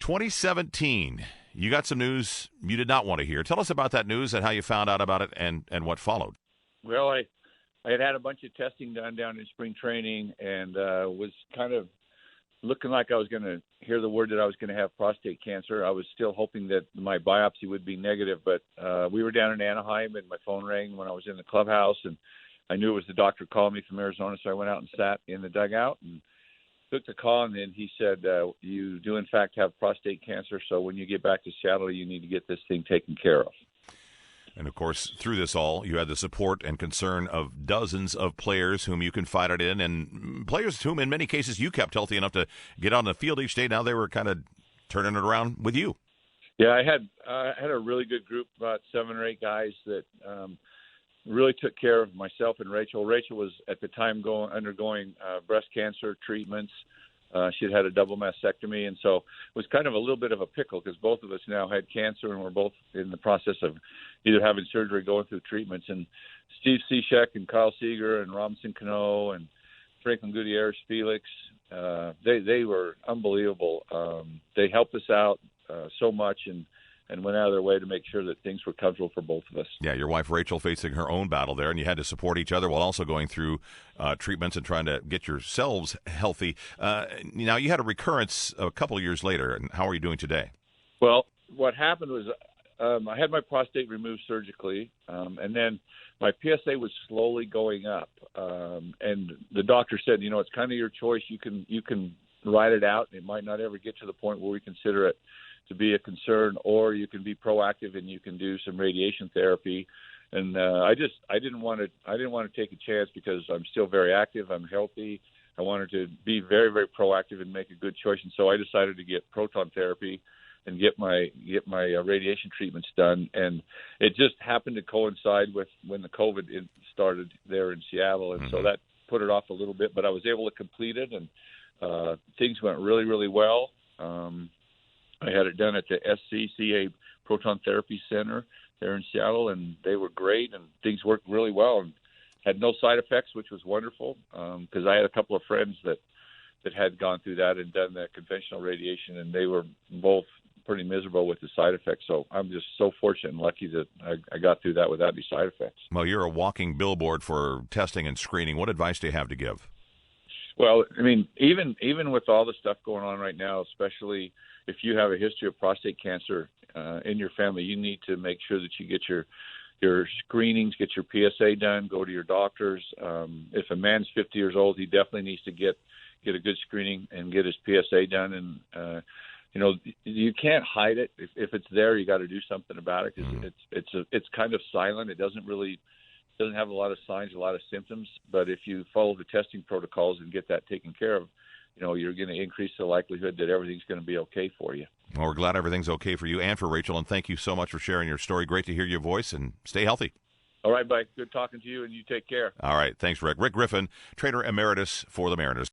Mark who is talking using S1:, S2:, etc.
S1: 2017, you got some news you did not want to hear. Tell us about that news and how you found out about it and what followed.
S2: Well, I had a bunch of testing done down in spring training and was kind of looking like I was going to hear the word that I was going to have prostate cancer. I was still hoping that my biopsy would be negative, but we were down in Anaheim and my phone rang when I was in the clubhouse, and I knew it was the doctor calling me from Arizona, so I went out and sat in the dugout and took the call, and then he said, you do in fact have prostate cancer, so when you get back to Seattle, you need to get this thing taken care of.
S1: And, of course, through this all, you had the support and concern of dozens of players whom you confided in, and players whom, in many cases, you kept healthy enough to get on the field each day. Now they were kind of turning it around with you.
S2: Yeah, I had a really good group, about 7 or 8 guys that really took care of myself and Rachel. Rachel was, at the time, undergoing breast cancer treatments. She had a double mastectomy, and so it was kind of a little bit of a pickle because both of us now had cancer, and we're both in the process of either having surgery or going through treatments. And Steve Cishek and Kyle Seeger and Robinson Cano and Franklin Gutierrez Felix, they were unbelievable. They helped us out so much and went out of their way to make sure that things were comfortable for both of us.
S1: Yeah, your wife Rachel facing her own battle there, and you had to support each other while also going through treatments and trying to get yourselves healthy. Now, you had a recurrence a couple of years later, and how are you doing today?
S2: Well, what happened was I had my prostate removed surgically, and then my PSA was slowly going up. And the doctor said, it's kind of your choice. You can ride it out. It might not ever get to the point where we consider it to be a concern, or you can be proactive and you can do some radiation therapy. And I didn't want to take a chance because I'm still very active. I'm healthy. I wanted to be very, very proactive and make a good choice. And so I decided to get proton therapy and get my radiation treatments done. And it just happened to coincide with when the COVID started there in Seattle. And so that put it off a little bit, but I was able to complete it, and things went really, really well. I had it done at the SCCA Proton Therapy Center there in Seattle, and they were great, and things worked really well, and had no side effects, which was wonderful, because I had a couple of friends that had gone through that and done the conventional radiation, and they were both pretty miserable with the side effects. So I'm just so fortunate and lucky that I got through that without any side effects.
S1: Well, you're a walking billboard for testing and screening. What advice do you have to give?
S2: Well, I mean, even with all the stuff going on right now, especially if you have a history of prostate cancer in your family, you need to make sure that you get your screenings, get your PSA done, go to your doctors. If a man's 50 years old, he definitely needs to get a good screening and get his PSA done. And you can't hide it. If it's there, you got to do something about it because it's kind of silent. It doesn't have a lot of signs, a lot of symptoms. But if you follow the testing protocols and get that taken care of, you're going to increase the likelihood that everything's going to be okay for you.
S1: Well, we're glad everything's okay for you and for Rachel, and thank you so much for sharing your story. Great to hear your voice, and stay healthy.
S2: All right, Mike. Good talking to you, and you take care.
S1: All right. Thanks, Rick. Rick Griffin, trainer emeritus for the Mariners.